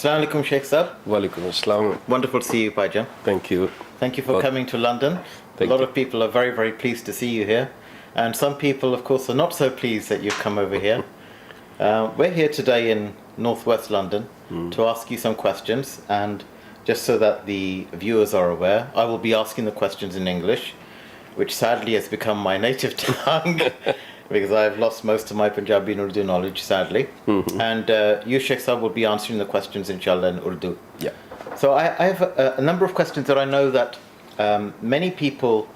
Assalamu alaikum, Sheikh Sab. Walaikum assalam. Wonderful to see you, Baijan. Thank you. Thank you for coming to London. A lot of people are very, very pleased to see you here. And some people, of course, are not so pleased that you've come over here. We're here today in northwest London to ask you some questions. And just so that the viewers are aware, I will be asking the questions in English, which sadly has become my native tongue because I've lost most of my Punjabi and Urdu knowledge, sadly. And you, Sheikh Sab, will be answering the questions, inshallah, in Urdu. Yeah. So I have a number of questions that I know that many people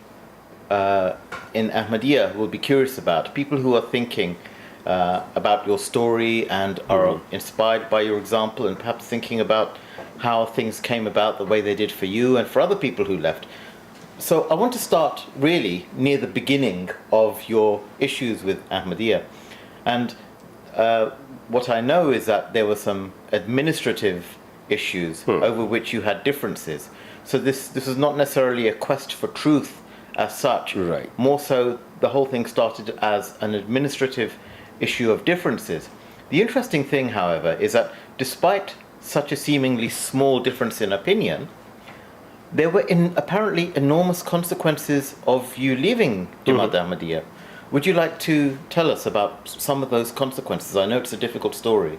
in Ahmadiyya will be curious about. People who are thinking about your story and are inspired by your example and perhaps thinking about how things came about the way they did for you and for other people who left. So I want to start really near the beginning of your issues with Ahmadiyya. And what I know is that there were some administrative issues over which you had differences. So this is not necessarily a quest for truth as such. Right. More so, the whole thing started as an administrative issue of differences. The interesting thing, however, is that despite such a seemingly small difference in opinion, there were apparently enormous consequences of you leaving Jamaat Ahmadiyya. Would you like to tell us about some of those consequences? I know it's a difficult story.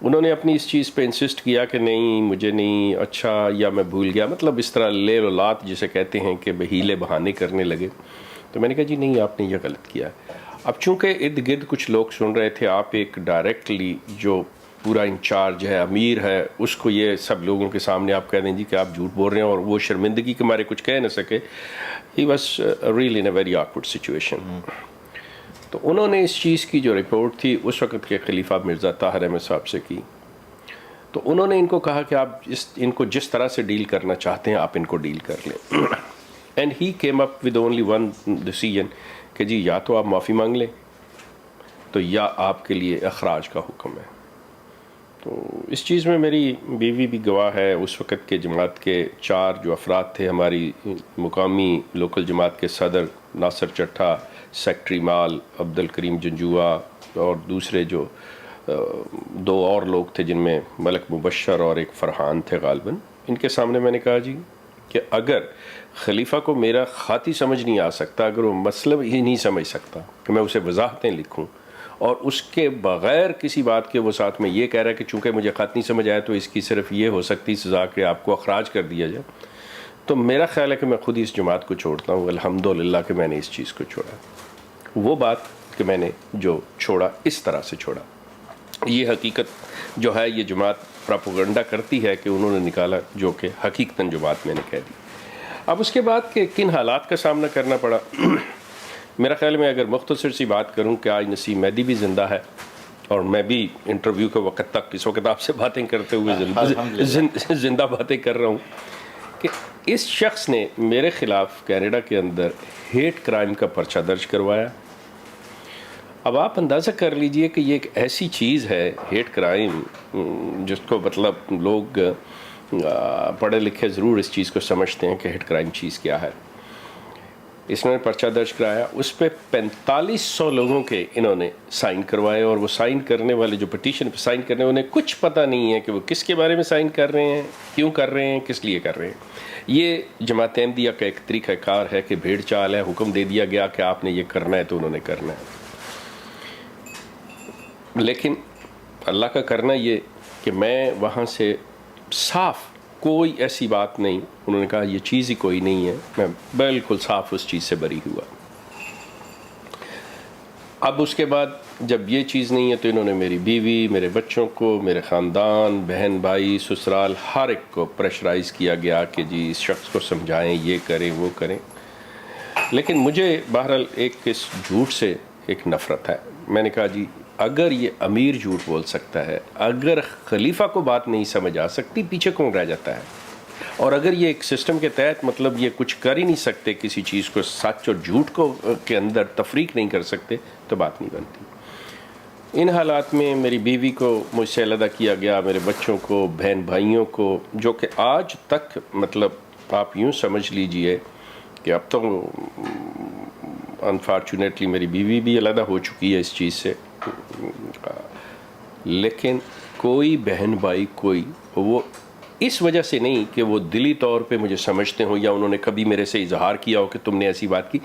انہوں نے اپنی اس چیز پہ insist کیا کہ نہیں مجھے نہیں اچھا یا میں بھول گیا, مطلب اس طرح لے و لات جسے کہتے ہیں کہ ہیلے بہانے کرنے لگے. تو میں نے کہا جی نہیں آپ نے یہ غلط کیا. اب چونکہ ارد گرد کچھ لوگ سن رہے تھے, آپ ایک ڈائریکٹلی جو پورا انچارج ہے, امیر ہے, اس کو یہ سب لوگوں کے سامنے آپ کہہ دیں جی کہ آپ جھوٹ بول رہے ہیں, اور وہ شرمندگی کے مارے کچھ کہہ نہ سکے. He was really in a very awkward situation. تو انہوں نے اس چیز کی جو رپورٹ تھی اس وقت کے خلیفہ مرزا طاہر احمد صاحب سے کی, تو انہوں نے ان کو کہا کہ آپ ان کو جس طرح سے ڈیل کرنا چاہتے ہیں آپ ان کو ڈیل کر لیں. And he came up with only one decision کہ جی یا تو آپ معافی مانگ لیں تو یا آپ کے لیے اخراج کا حکم ہے. تو اس چیز میں میری بیوی بھی گواہ ہے. اس وقت کے جماعت کے 4 جو افراد تھے, ہماری مقامی لوکل جماعت کے صدر ناصر چٹھا, سیکٹری مال عبد الکریم جنجوا, اور دوسرے جو 2 اور لوگ تھے جن میں ملک مبشر اور ایک فرحان تھے غالباً. ان کے سامنے میں نے کہا جی کہ اگر خلیفہ کو میرا خاطی سمجھ نہیں آ سکتا, اگر وہ مطلب ہی نہیں سمجھ سکتا کہ میں اسے وضاحتیں لکھوں, اور اس کے بغیر کسی بات کے وہ ساتھ میں یہ کہہ رہا ہے کہ چونکہ مجھے خط نہیں سمجھ آیا تو اس کی صرف یہ ہو سکتی سزا کہ آپ کو اخراج کر دیا جائے, تو میرا خیال ہے کہ میں خود ہی اس جماعت کو چھوڑتا ہوں. الحمدللہ کہ میں نے اس چیز کو چھوڑا. وہ بات کہ میں نے جو چھوڑا اس طرح سے چھوڑا, یہ حقیقت جو ہے یہ جماعت پراپوگنڈا کرتی ہے کہ انہوں نے نکالا, جو کہ حقیقتاً جو بات میں نے کہہ دی. اب اس کے بعد کہ کن حالات کا سامنا کرنا پڑا, میرا خیال میں اگر مختصر سی بات کروں کہ آج نسیم مہدی بھی زندہ ہے, اور میں بھی انٹرویو کے وقت تک اس وقت آپ سے باتیں کرتے ہوئے زندہ باتیں کر رہا ہوں, کہ اس شخص نے میرے خلاف کینیڈا کے اندر ہیٹ کرائم کا پرچہ درج کروایا. اب آپ اندازہ کر لیجئے کہ یہ ایک ایسی چیز ہے ہیٹ کرائم جس کو مطلب لوگ پڑھے لکھے ضرور اس چیز کو سمجھتے ہیں کہ ہیٹ کرائم چیز کیا ہے. اس نے پرچہ درج کرایا, اس پہ 4500 لوگوں کے انہوں نے سائن کروائے, اور وہ سائن کرنے والے جو پٹیشن پہ سائن کرنے انہیں کچھ پتہ نہیں ہے کہ وہ کس کے بارے میں سائن کر رہے ہیں, کیوں کر رہے ہیں, کس لیے کر رہے ہیں. یہ جماعت احمدیہ کا ایک طریقہ کار ہے کہ بھیڑ چال ہے, حکم دے دیا گیا کہ آپ نے یہ کرنا ہے تو انہوں نے کرنا ہے. لیکن اللہ کا کرنا یہ کہ میں وہاں سے صاف کوئی ایسی بات نہیں, انہوں نے کہا یہ چیز ہی کوئی نہیں ہے, میں بالکل صاف اس چیز سے بری ہوا. اب اس کے بعد جب یہ چیز نہیں ہے تو انہوں نے میری بیوی, میرے بچوں کو, میرے خاندان, بہن بھائی, سسرال, ہر ایک کو پریشرائز کیا گیا کہ جی اس شخص کو سمجھائیں, یہ کریں وہ کریں. لیکن مجھے بہرحال ایک اس جھوٹ سے ایک نفرت ہے. میں نے کہا جی اگر یہ امیر جھوٹ بول سکتا ہے, اگر خلیفہ کو بات نہیں سمجھ آ سکتی, پیچھے کون رہ جاتا ہے؟ اور اگر یہ ایک سسٹم کے تحت مطلب یہ کچھ کر ہی نہیں سکتے, کسی چیز کو سچ اور جھوٹ کو کے اندر تفریق نہیں کر سکتے, تو بات نہیں بنتی. ان حالات میں میری بیوی کو مجھ سے علیحدہ کیا گیا, میرے بچوں کو, بہن بھائیوں کو, جو کہ آج تک مطلب آپ یوں سمجھ لیجئے کہ اب تو انفارچونیٹلی میری بیوی بھی علیحدہ ہو چکی ہے اس چیز سے, لیکن کوئی بہن بھائی کوئی وہ اس وجہ سے نہیں کہ وہ دلی طور پہ مجھے سمجھتے ہوں یا انہوں نے کبھی میرے سے اظہار کیا ہو کہ تم نے ایسی بات کی,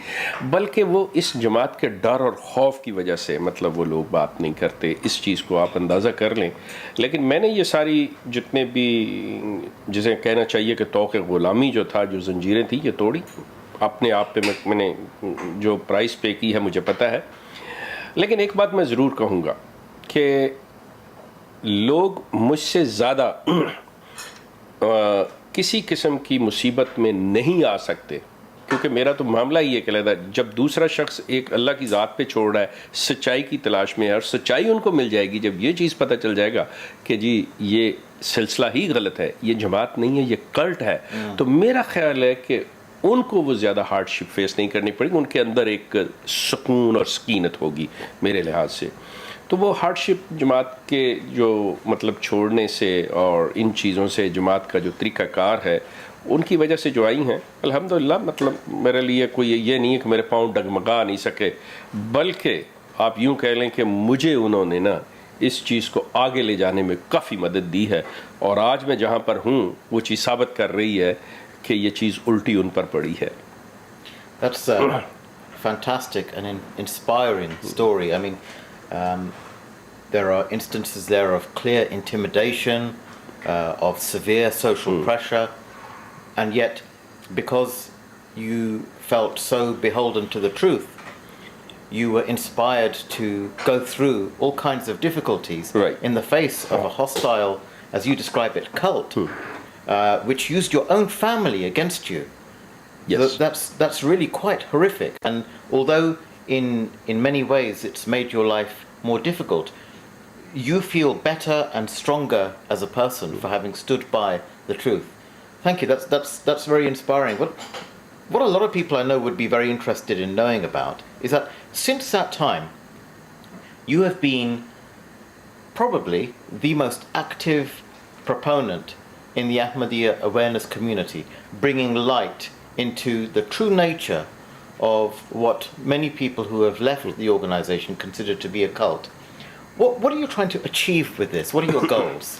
بلکہ وہ اس جماعت کے ڈر اور خوف کی وجہ سے مطلب وہ لوگ بات نہیں کرتے. اس چیز کو آپ اندازہ کر لیں. لیکن میں نے یہ ساری جتنے بھی جسے کہنا چاہیے کہ توق غلامی جو تھا, جو زنجیریں تھیں, یہ توڑی اپنے آپ پہ. میں نے جو پرائس پے کی ہے مجھے پتہ ہے. لیکن ایک بات میں ضرور کہوں گا کہ لوگ مجھ سے زیادہ کسی قسم کی مصیبت میں نہیں آ سکتے, کیونکہ میرا تو معاملہ ہی ہے کہ جب دوسرا شخص ایک اللہ کی ذات پہ چھوڑ رہا ہے, سچائی کی تلاش میں ہے, اور سچائی ان کو مل جائے گی جب یہ چیز پتہ چل جائے گا کہ جی یہ سلسلہ ہی غلط ہے, یہ جماعت نہیں ہے, یہ کلٹ ہے, تو میرا خیال ہے کہ ان کو وہ زیادہ ہارڈ شپ فیس نہیں کرنی پڑے گی, ان کے اندر ایک سکون اور سکینت ہوگی میرے لحاظ سے. تو وہ ہارڈ شپ جماعت کے جو مطلب چھوڑنے سے اور ان چیزوں سے جماعت کا جو طریقہ کار ہے ان کی وجہ سے جو آئی ہیں, الحمدللہ مطلب میرے لیے کوئی یہ نہیں ہے کہ میرے پاؤں ڈگمگا نہیں سکے, بلکہ آپ یوں کہہ لیں کہ مجھے انہوں نے نا اس چیز کو آگے لے جانے میں کافی مدد دی ہے, اور آج میں جہاں پر ہوں وہ چیز ثابت کر رہی ہے کہ یہ چیز الٹی ان پر پڑی ہے. That's a fantastic and inspiring story. I mean, There are instances there of clear intimidation, of severe social pressure, and yet, because you felt so beholden to the truth, you were inspired to go through all kinds of difficulties in the face of a hostile, as you describe it, cult, which used your own family against you. Yes. That's really quite horrific. And although in many ways it's made your life more difficult, you feel better and stronger as a person for having stood by the truth. Thank you. That's very inspiring. What a lot of people I know would be very interested in knowing about is that since that time, you have been probably the most active proponent in the Ahmadiyya awareness community, bringing light into the true nature of what many people who have left the organization consider to be a cult. What are you trying to achieve with this? What are your goals?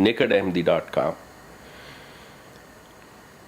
nakedahmadi.com.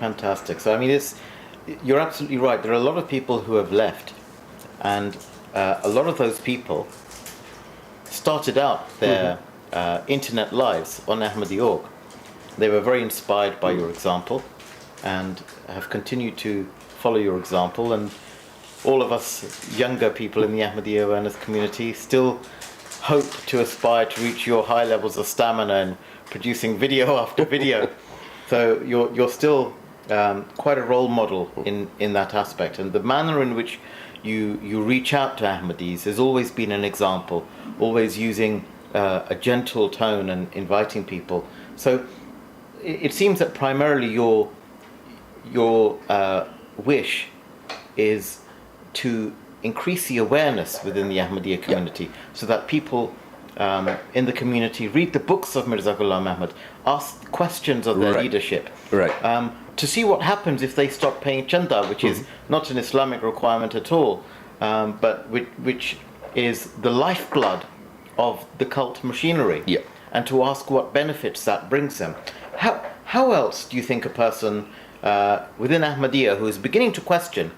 Fantastic. So I mean, you're absolutely right. There are a lot of people who have left, and a lot of those people started out their internet lives on Ahmadi.org. They were very inspired by your example. and have continued to follow your example. And all of us younger people in the Ahmadiyya awareness community still hope to aspire to reach your high levels of stamina in producing video after video. So you're still quite a role model in that aspect. And the manner in which you reach out to Ahmadis has always been an example, always using a gentle tone and inviting people. So it seems that primarily your wish is to increase the awareness within the Ahmadiyya community, so that people in the community read the books of Mirza Ghulam Ahmad, ask questions of their leadership, to see what happens if they stop paying chanda, which is not an Islamic requirement at all, but which is the lifeblood of the cult machinery, and to ask what benefits that brings them. How else do you think a person within Ahmadiyya who is beginning to question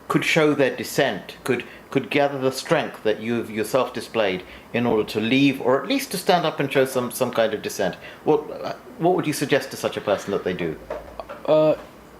could show their dissent, could gather the strength that you've yourself displayed in order to leave, or at least to stand up and show some kind of dissent? What would you suggest to such a person that they do?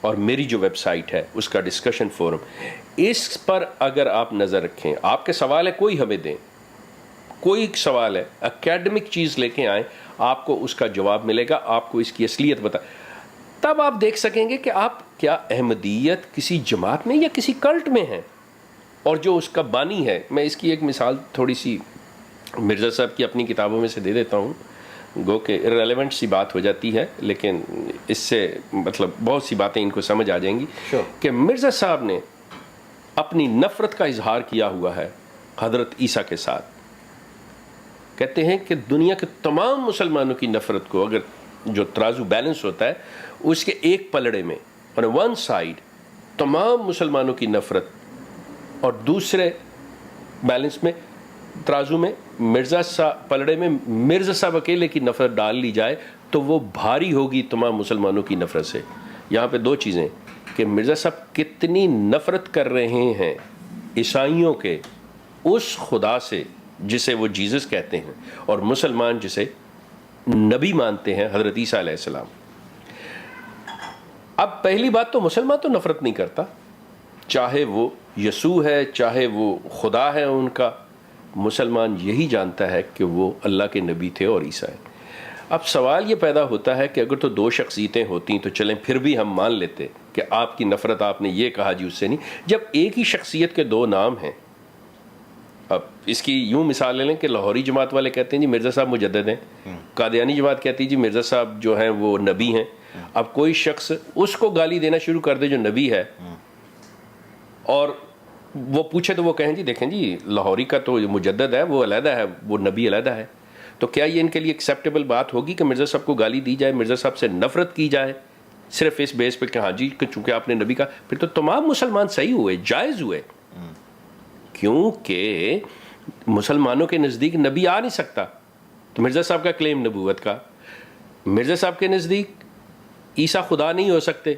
اور میری جو web site ہے اس کا discussion forum, اس پر اگر آپ نظر رکھیں, آپ کے سوال ہے کوئی ہمیں دیں, کوئی سوال ہے اکیڈمک چیز لے کے آئیں, آپ کو اس کا جواب ملے گا, آپ کو اس کی اصلیت بتا, تب آپ دیکھ سکیں گے کہ آپ کیا احمدیت کسی جماعت میں یا کسی کلٹ میں ہیں, اور جو اس کا بانی ہے. میں اس کی ایک مثال تھوڑی سی مرزا صاحب کی اپنی کتابوں میں سے دے دیتا ہوں, گو کہ ریلیونٹ سی بات ہو جاتی ہے, لیکن اس سے مطلب بہت سی باتیں ان کو سمجھ آ جائیں گی. کہ مرزا صاحب نے اپنی نفرت کا اظہار کیا ہوا ہے حضرت عیسیٰ کے ساتھ. کہتے ہیں کہ دنیا کے تمام مسلمانوں کی نفرت کو اگر جو ترازو بیلنس ہوتا ہے اس کے ایک پلڑے میں, on one side تمام مسلمانوں کی نفرت, اور دوسرے بیلنس میں ترازو میں مرزا صاحب پلڑے میں مرزا صاحب اکیلے کی نفرت ڈال لی جائے تو وہ بھاری ہوگی تمام مسلمانوں کی نفرت سے. یہاں پہ دو چیزیں کہ مرزا صاحب کتنی نفرت کر رہے ہیں عیسائیوں کے اس خدا سے جسے وہ جیزس کہتے ہیں, اور مسلمان جسے نبی مانتے ہیں حضرت عیسیٰ علیہ السلام. اب پہلی بات تو مسلمان تو نفرت نہیں کرتا, چاہے وہ یسوع ہے چاہے وہ خدا ہے ان کا, مسلمان یہی جانتا ہے کہ وہ اللہ کے نبی تھے اور عیسیٰ ہے. اب سوال یہ پیدا ہوتا ہے کہ اگر تو دو شخصیتیں ہوتی تو چلیں پھر بھی ہم مان لیتے کہ آپ کی نفرت آپ نے یہ کہا جی اس سے نہیں, جب ایک ہی شخصیت کے دو نام ہیں. اب اس کی یوں مثال لے لیں کہ لاہوری جماعت والے کہتے ہیں جی مرزا صاحب مجدد ہیں, قادیانی جماعت کہتی ہے جی مرزا صاحب جو ہیں وہ نبی ہیں. اب کوئی شخص اس کو گالی دینا شروع کر دے جو نبی ہے, اور وہ پوچھے تو وہ کہیں جی دیکھیں جی لاہوری کا تو مجدد ہے وہ علیحدہ ہے, وہ نبی علیحدہ ہے, تو کیا یہ ان کے لیے ایکسیپٹیبل بات ہوگی کہ مرزا صاحب کو گالی دی جائے, مرزا صاحب سے نفرت کی جائے صرف اس بیس پہ کہ ہاں جی چونکہ آپ نے نبی کا, پھر تو تمام مسلمان صحیح ہوئے, جائز ہوئے, کیونکہ مسلمانوں کے نزدیک نبی آ نہیں سکتا. تو مرزا صاحب کا کلیم نبوت کا, مرزا صاحب کے نزدیک عیسیٰ خدا نہیں ہو سکتے,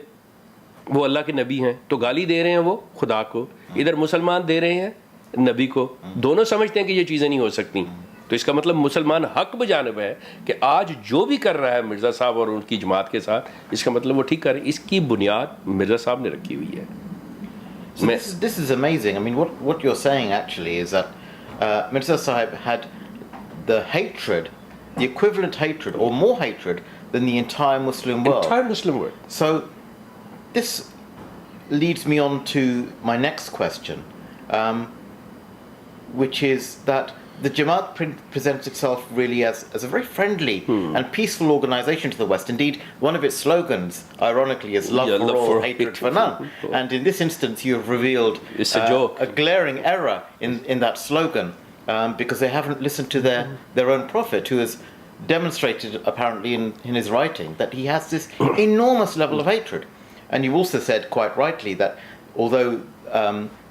وہ اللہ کے نبی ہیں, تو گالی دے رہے ہیں وہ خدا کو, ادھر مسلمان دے رہے ہیں نبی کو, دونوں سمجھتے ہیں کہ یہ چیزیں نہیں ہو سکتی. تو اس کا مطلب مسلمان حق بجانب ہے کہ آج جو بھی کر رہا ہے مرزا صاحب اور ان کی جماعت کے ساتھ, اس کا مطلب وہ ٹھیک کر رہے ہیں, اس کی بنیاد مرزا صاحب نے رکھی ہوئی ہے. So this is amazing. I mean, what you're saying actually is that Mirza Sahib had the hatred, the equivalent hatred, or more hatred than the entire Muslim world. Entire Muslim world. So this leads me on to my next question, which is that the Jamaat presents itself really as a very friendly and peaceful organization to the West. Indeed, one of its slogans, ironically, is love for all, hatred for none. And in this instance, you have revealed a glaring error in that slogan, because they haven't listened to their own prophet, who has demonstrated apparently in his writing that he has this enormous level of hatred. And you also said quite rightly that although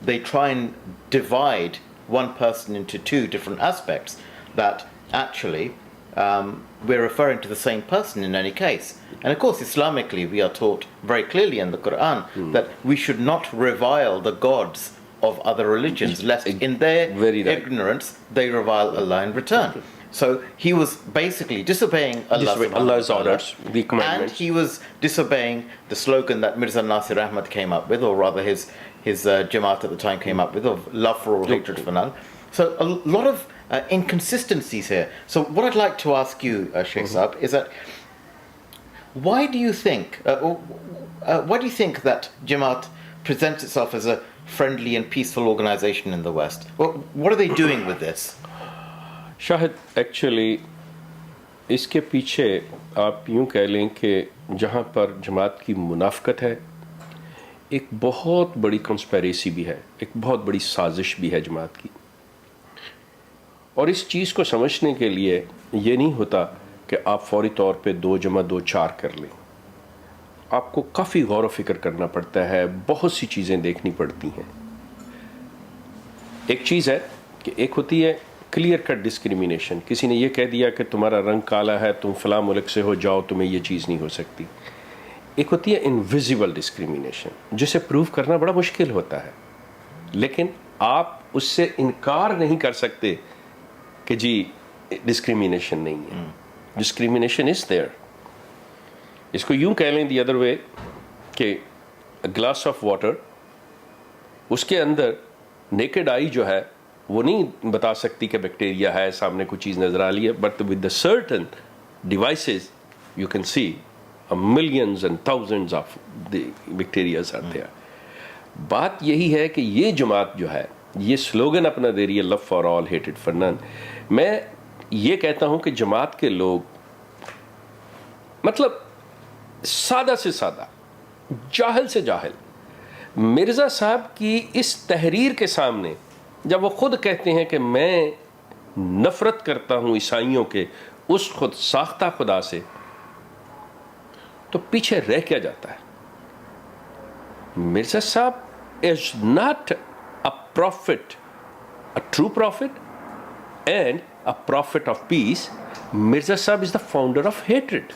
they try and divide one person into two different aspects, that actually we're referring to the same person in any case. And of course, Islamically, we are taught very clearly in the Quran that we should not revile the gods of other religions, lest in their ignorance they revile Allah in return. So he was basically disobeying Allah's orders, the commandments, and he was disobeying the slogan that Mirza Nasir Ahmad came up with, or rather his Jamaat at the time came up with, of love for all, hatred for none. So a lot of inconsistencies here. So what I'd like to ask you, Sheikh Saab, is that why do you think that Jamaat presents itself as a friendly and peaceful organization in the West? What are they doing with this? Shahid actually اس کے پیچھے آپ یوں کہہ لیں کہ جہاں پر جماعت کی منافقت ہے, ایک بہت بڑی کنسپیریسی بھی ہے, ایک بہت بڑی سازش بھی ہے جماعت کی. اور اس چیز کو سمجھنے کے لیے یہ نہیں ہوتا کہ آپ فوری طور پہ 2 + 2 4 کر لیں. آپ کو کافی غور و فکر کرنا پڑتا ہے, بہت سی چیزیں دیکھنی پڑتی ہیں. ایک چیز ہے کہ ایک ہوتی ہے کلیئر کٹ ڈسکریمنیشن, کسی نے یہ کہہ دیا کہ تمہارا رنگ کالا ہے, تم فلاں ملک سے ہو, جاؤ, تمہیں یہ چیز نہیں ہو سکتی. ایک ہوتی ہے انویزیبل ڈسکریمنیشن, جسے پروف کرنا بڑا مشکل ہوتا ہے, لیکن آپ اس سے انکار نہیں کر سکتے کہ جی ڈسکریمنیشن نہیں ہے. Discrimination is there. اس کو یوں کہہ لیں دی ادر وے کہ گلاس آف واٹر, اس کے اندر نیکڈ آئی جو ہے وہ نہیں بتا سکتی کہ بیکٹیریا ہے, سامنے کوئی چیز نظر آ رہی ہے, but with the certain devices you can see millions and thousands of the bacterias are there. بات یہی ہے کہ یہ جماعت جو ہے یہ سلوگن اپنا دے رہی ہے لو فار آل ہیٹڈ فار نن. میں یہ کہتا ہوں کہ جماعت کے لوگ مطلب سادہ سے سادہ, جاہل سے جاہل, مرزا صاحب کی اس تحریر کے سامنے جب وہ خود کہتے ہیں کہ میں نفرت کرتا ہوں عیسائیوں کے اس خود ساختہ خدا سے, تو پیچھے رہ کیا جاتا ہے؟ Mirza sahib is not a prophet, a true prophet and a prophet of peace. Mirza sahib is the founder of hatred.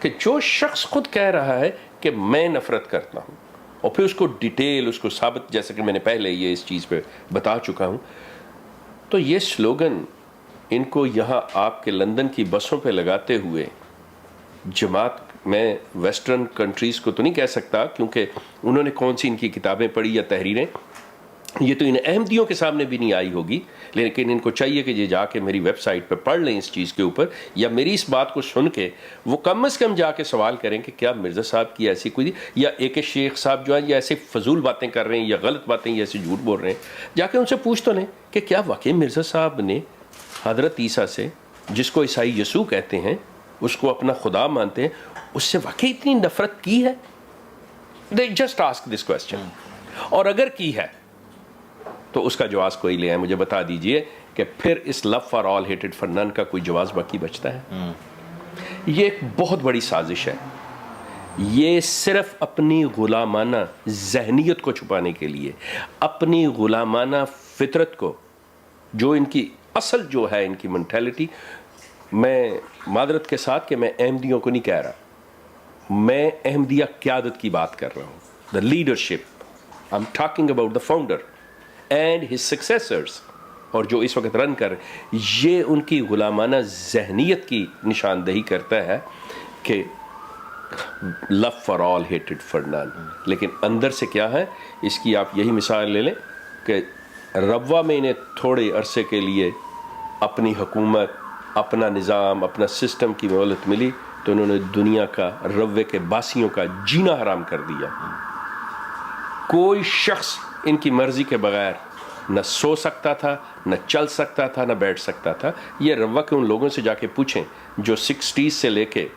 کہ جو شخص خود کہہ رہا ہے کہ میں نفرت کرتا ہوں, اور پھر اس کو ڈیٹیل, اس کو ثابت, جیسا کہ میں نے پہلے یہ اس چیز پہ بتا چکا ہوں, تو یہ سلوگن ان کو یہاں آپ کے لندن کی بسوں پہ لگاتے ہوئے جماعت, میں ویسٹرن کنٹریز کو تو نہیں کہہ سکتا کیونکہ انہوں نے کون سی ان کی کتابیں پڑھی یا تحریریں, یہ تو ان احمدیوں کے سامنے بھی نہیں آئی ہوگی, لیکن ان کو چاہیے کہ یہ جا کے میری ویب سائٹ پہ پڑھ لیں اس چیز کے اوپر, یا میری اس بات کو سن کے وہ کم از کم جا کے سوال کریں کہ کیا مرزا صاحب کی ایسی کوئی, یا ایک شیخ صاحب جو ہیں یہ ایسے فضول باتیں کر رہے ہیں یا غلط باتیں یا ایسے جھوٹ بول رہے ہیں, جا کے ان سے پوچھ تو لیں کہ کیا واقعی مرزا صاحب نے حضرت عیسیٰ سے, جس کو عیسائی یسوع کہتے ہیں, اس کو اپنا خدا مانتے ہیں, اس سے واقعی اتنی نفرت کی ہے؟ They just ask this question. اور اگر کی ہے تو اس کا جواز کوئی لے آئے, مجھے بتا دیجئے کہ پھر اس لو فار آل ہیٹڈ فار نن کا کوئی جواز باقی بچتا ہے؟ یہ ایک بہت بڑی سازش ہے. یہ صرف اپنی غلامانہ ذہنیت کو چھپانے کے لیے, اپنی غلامانہ فطرت کو, جو ان کی اصل جو ہے ان کی مینٹیلٹی, میں معذرت کے ساتھ کہ میں احمدیوں کو نہیں کہہ رہا, میں احمدیہ قیادت کی بات کر رہا ہوں, the leadership. I am talking about the founder and his successors, اور جو اس وقت رن کر, یہ ان کی غلامانہ ذہنیت کی نشاندہی کرتا ہے کہ لو فار آل ہیٹڈ فار نن. لیکن اندر سے کیا ہے اس کی آپ یہی مثال لے لیں کہ ربوہ میں انہیں تھوڑے عرصے کے لیے اپنی حکومت, اپنا نظام, اپنا سسٹم کی مہلت ملی, تو انہوں نے دنیا کا, روے کے باسیوں کا جینا حرام کر دیا. کوئی شخص ان کی مرضی کے بغیر نہ سو سکتا تھا, نہ چل سکتا تھا, نہ بیٹھ سکتا تھا. یہ روہ کے ان لوگوں سے جا کے پوچھیں جو 60s سے لے کے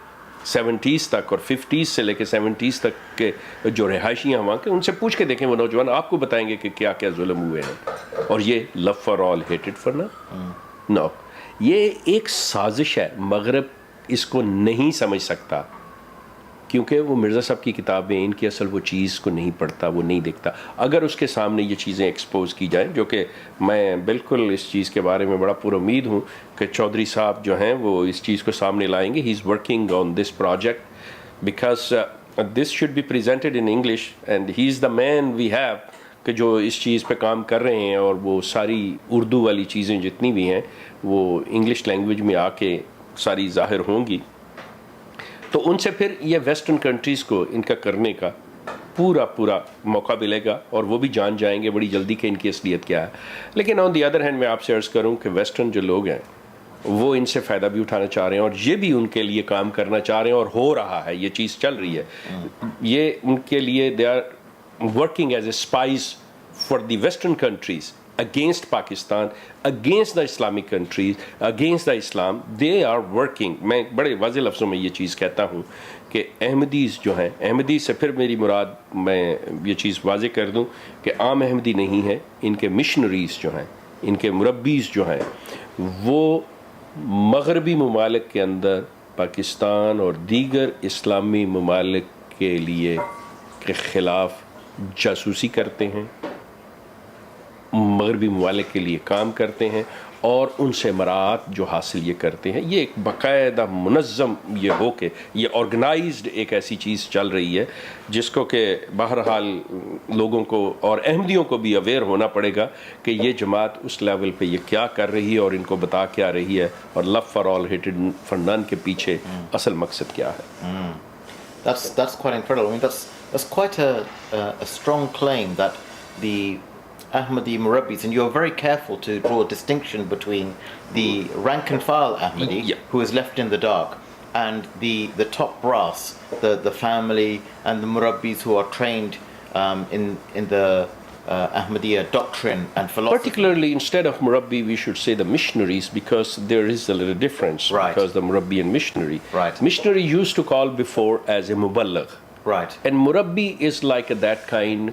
70s تک اور 50s سے لے کے 70s تک کے جو رہائشی ہیں وہاں کے, ان سے پوچھ کے دیکھیں, وہ نوجوان آپ کو بتائیں گے کہ کیا کیا ظلم ہوئے ہیں. اور یہ لو فار آل ہیٹڈ فار نن, نو, یہ ایک سازش ہے. مغرب اس کو نہیں سمجھ سکتا کیونکہ وہ مرزا صاحب کی کتابیں, ان کی اصل وہ چیز کو نہیں پڑھتا, وہ نہیں دیکھتا. اگر اس کے سامنے یہ چیزیں ایکسپوز کی جائیں, جو کہ میں بالکل اس چیز کے بارے میں بڑا پر امید ہوں کہ چودھری صاحب جو ہیں وہ اس چیز کو سامنے لائیں گے. He is working on this project because this should be presented in English, and he is the man we have کہ جو اس چیز پہ کام کر رہے ہیں, اور وہ ساری اردو والی چیزیں جتنی بھی ہیں وہ انگلش لینگویج میں آ کے ساری ظاہر ہوں گی. تو ان سے پھر یہ ویسٹرن کنٹریز کو ان کا کرنے کا پورا موقع ملے گا, اور وہ بھی جان جائیں گے بڑی جلدی کہ ان کی اصلیت کیا ہے. لیکن آن دی ادر ہینڈ میں آپ سے عرض کروں کہ ویسٹرن جو لوگ ہیں وہ ان سے فائدہ بھی اٹھانا چاہ رہے ہیں, اور یہ بھی ان کے لیے کام کرنا چاہ رہے ہیں, اور ہو رہا ہے, یہ چیز چل رہی ہے. یہ ان کے لیے they are working as a spies for the western countries against Pakistan, against the Islamic countries, against the Islam. They are working. میں بڑے واضح لفظوں میں یہ چیز کہتا ہوں کہ احمدیز جو ہیں, احمدی سے پھر میری مراد, میں یہ چیز واضح کر دوں کہ عام احمدی نہیں ہے, ان کے مشنریز جو ہیں, ان کے مربیز جو ہیں, وہ مغربی ممالک کے اندر پاکستان اور دیگر اسلامی ممالک کے لیے کے خلاف جاسوسی کرتے ہیں, مغربی ممالک کے لیے کام کرتے ہیں, اور ان سے مراعات جو حاصل یہ کرتے ہیں. یہ ایک باقاعدہ منظم یہ ہو کے یہ آرگنائزڈ ایک ایسی چیز چل رہی ہے جس کو کہ بہرحال لوگوں کو اور احمدیوں کو بھی اویئر ہونا پڑے گا کہ یہ جماعت اس لیول پہ یہ کیا کر رہی ہے اور ان کو بتا کیا رہی ہے, اور لو فار آل ہیٹڈ فار نن کے پیچھے اصل مقصد کیا ہے. That's quite incredible. I mean, that's quite a strong claim that the Ahmadi Murabbis, and you're very careful to draw a distinction between the rank and file Ahmadi, Yeah. who is left in the dark, and the top brass, the family and the Murabbis who are trained in the Ahmadiyya doctrine and philosophy. Particularly, instead of Murabbi, we should say the missionaries, because there is a little difference. Right. Because the Murabbi and missionary. Right. Missionary used to call before as a Muballigh. Right. And Murabbi is like that kind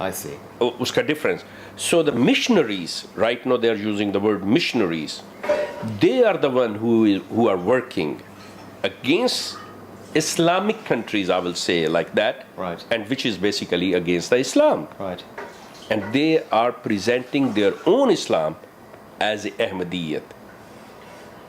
I see. Uska difference. So the missionaries, right now they are using the word missionaries. They are the one who are working against Islamic countries, I will say like that. Right. And which is basically against the Islam. Right. And they are presenting their own Islam as Ahmadiyyat.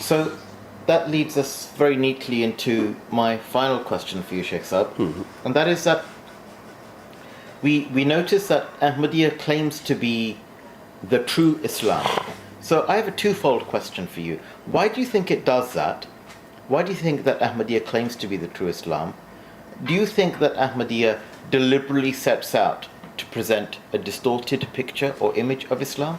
So that leads us very neatly into my final question for you, Sheikh Saab. And that is that we notice that Ahmadiyya claims to be the true Islam. So I have a twofold question for you. Why do you think it does that? Why do you think that Ahmadiyya claims to be the true Islam? Do you think that Ahmadiyya deliberately sets out to present a distorted picture or image of Islam?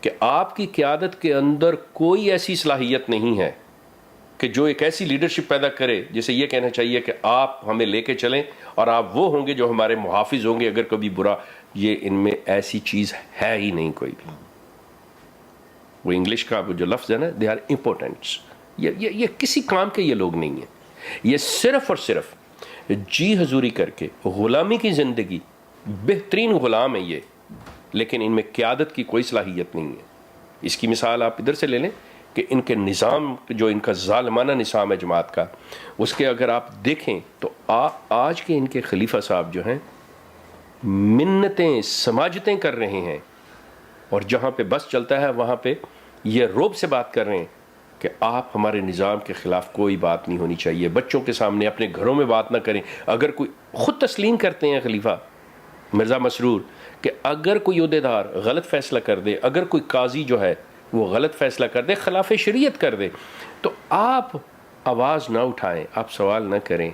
کہ آپ کی قیادت کے اندر کوئی ایسی صلاحیت نہیں ہے کہ جو ایک ایسی لیڈرشپ پیدا کرے جسے یہ کہنا چاہیے کہ آپ ہمیں لے کے چلیں اور آپ وہ ہوں گے جو ہمارے محافظ ہوں گے اگر کبھی برا. یہ ان میں ایسی چیز ہے ہی نہیں کوئی بھی. وہ انگلش کا جو لفظ ہے نا, دے آر امپورٹنٹس. یہ کسی کام کے یہ لوگ نہیں ہیں. یہ صرف اور صرف جی حضوری کر کے غلامی کی زندگی, بہترین غلام ہے یہ, لیکن ان میں قیادت کی کوئی صلاحیت نہیں ہے. اس کی مثال آپ ادھر سے لے لیں کہ ان کے نظام, جو ان کا ظالمانہ نظام ہے جماعت کا, اس کے اگر آپ دیکھیں تو آج کے ان کے خلیفہ صاحب جو ہیں منتیں سماجتیں کر رہے ہیں, اور جہاں پہ بس چلتا ہے وہاں پہ یہ روب سے بات کر رہے ہیں کہ آپ ہمارے نظام کے خلاف کوئی بات نہیں ہونی چاہیے. بچوں کے سامنے اپنے گھروں میں بات نہ کریں. اگر کوئی خود تسلیم کرتے ہیں خلیفہ مرزا مسرور کہ اگر کوئی عہدیدار غلط فیصلہ کر دے, اگر کوئی قاضی جو ہے وہ غلط فیصلہ کر دے, خلاف شریعت کر دے, تو آپ آواز نہ اٹھائیں, آپ سوال نہ کریں,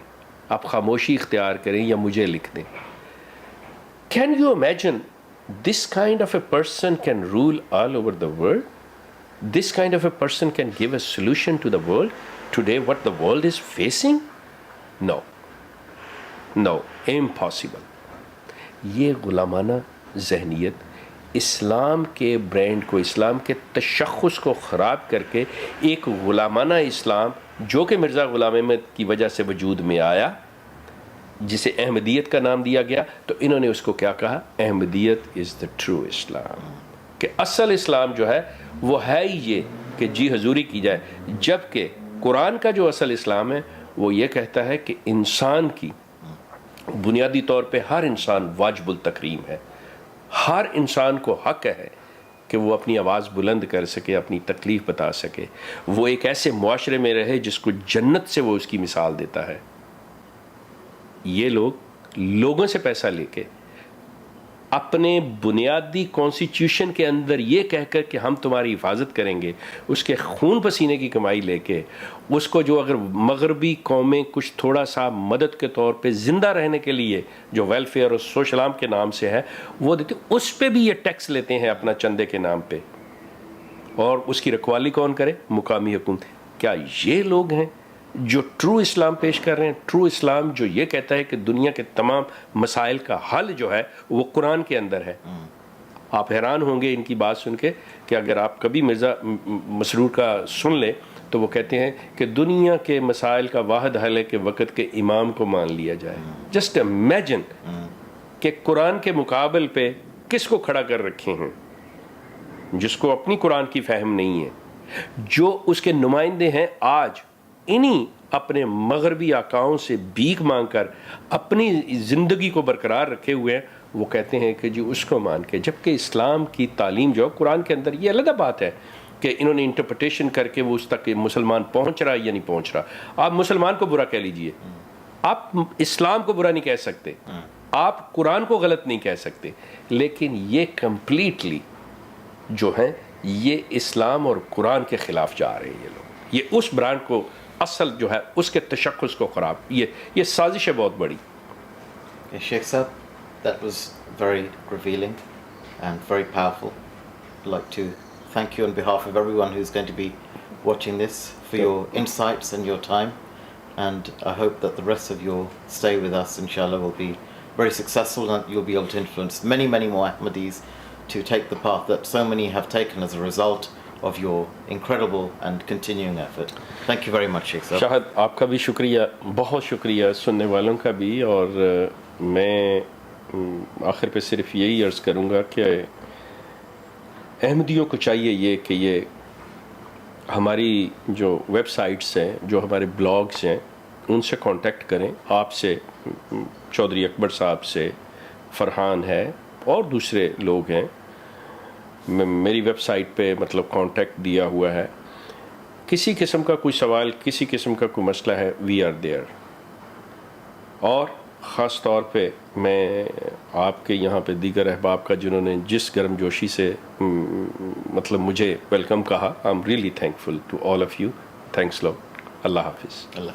آپ خاموشی اختیار کریں یا مجھے لکھ دیں. Can you imagine this kind of a person can rule all over the world? This kind of a person can give a solution to the world today, what the world is facing? No, impossible. یہ غلامانہ ذہنیت اسلام کے brand کو, اسلام کے تشخص کو خراب کر کے ایک غلامانہ اسلام جو کہ مرزا غلام احمد کی وجہ سے وجود میں آیا, جسے احمدیت کا نام دیا گیا, تو انہوں نے اس کو کیا کہا, احمدیت از دا ٹرو اسلام, کہ اصل اسلام جو ہے وہ ہے ہی یہ کہ جی حضوری کی جائے. جبکہ قرآن کا جو اصل اسلام ہے وہ یہ کہتا ہے کہ انسان کی بنیادی طور پہ ہر انسان واجب التکریم ہے. ہر انسان کو حق ہے کہ وہ اپنی آواز بلند کر سکے, اپنی تکلیف بتا سکے, وہ ایک ایسے معاشرے میں رہے جس کو جنت سے وہ اس کی مثال دیتا ہے. یہ لوگ لوگوں سے پیسہ لے کے اپنے بنیادی کانسٹیٹیوشن کے اندر یہ کہہ کر کہ ہم تمہاری حفاظت کریں گے, اس کے خون پسینے کی کمائی لے کے اس کو, جو اگر مغربی قومیں کچھ تھوڑا سا مدد کے طور پہ زندہ رہنے کے لیے جو ویلفیئر اور سوشل عام کے نام سے ہے وہ دیتے, اس پہ بھی یہ ٹیکس لیتے ہیں اپنا چندے کے نام پہ, اور اس کی رکھوالی کون کرے, مقامی حکومت. کیا یہ لوگ ہیں جو ٹرو اسلام پیش کر رہے ہیں؟ ٹرو اسلام جو یہ کہتا ہے کہ دنیا کے تمام مسائل کا حل جو ہے وہ قرآن کے اندر ہے. آپ حیران ہوں گے ان کی بات سن کے کہ اگر آپ کبھی مرزا مسرور کا سن لیں تو وہ کہتے ہیں کہ دنیا کے مسائل کا واحد حل ہے کہ وقت کے امام کو مان لیا جائے. جسٹ امیجن کہ قرآن کے مقابل پہ کس کو کھڑا کر رکھے ہیں, جس کو اپنی قرآن کی فہم نہیں ہے, جو اس کے نمائندے ہیں آج انہی اپنے مغربی آقاؤں سے بھیک مانگ کر اپنی زندگی کو برقرار رکھے ہوئے ہیں. وہ کہتے ہیں کہ جی اس کو مان کے, جبکہ اسلام کی تعلیم جو قرآن کے اندر, یہ علیحدہ بات ہے کہ انہوں نے انٹرپریٹیشن کر کے وہ اس تک مسلمان پہنچ رہا ہے یا نہیں پہنچ رہا. آپ مسلمان کو برا کہہ لیجئے, آپ اسلام کو برا نہیں کہہ سکتے, آپ قرآن کو غلط نہیں کہہ سکتے, لیکن یہ کمپلیٹلی جو ہیں یہ اسلام اور قرآن کے خلاف جا رہے ہیں. یہ لوگ یہ اس برانڈ کو اصل جو ہے اس کے تشخص کو خراب, یہ سازش ہے بہت بڑی. Sheikh Saab, that was very revealing and very powerful. I'd like to thank you on behalf of everyone who's going to be watching this for your insights and your time, and I hope that the rest of your stay with us inshallah will be very successful and you'll be able to influence many more Ahmadis to take the path that so many have taken as a result of your incredible and continuing effort. Thank you very much, Sheikh Saab. شاہد آپ کا بھی شکریہ, بہت شکریہ, سننے والوں کا بھی. اور میں آخر پہ صرف یہی عرض کروں گا کہ احمدیوں کو چاہیے یہ کہ یہ ہماری جو ویب سائٹس ہیں, جو ہمارے بلاگز ہیں, ان سے کانٹیکٹ کریں. آپ سے, چودھری اکبر صاحب سے, فرحان ہے اور دوسرے لوگ ہیں. میری ویب سائٹ پہ مطلب کانٹیکٹ دیا ہوا ہے. کسی قسم کا کوئی سوال, کسی قسم کا کوئی مسئلہ ہے, وی آر دیئر. اور خاص طور پہ میں آپ کے یہاں پہ دیگر احباب کا جنہوں نے جس گرم جوشی سے مطلب مجھے ویلکم کہا, I am really thankful to all of you. Thanks love. اللہ حافظ. Allah.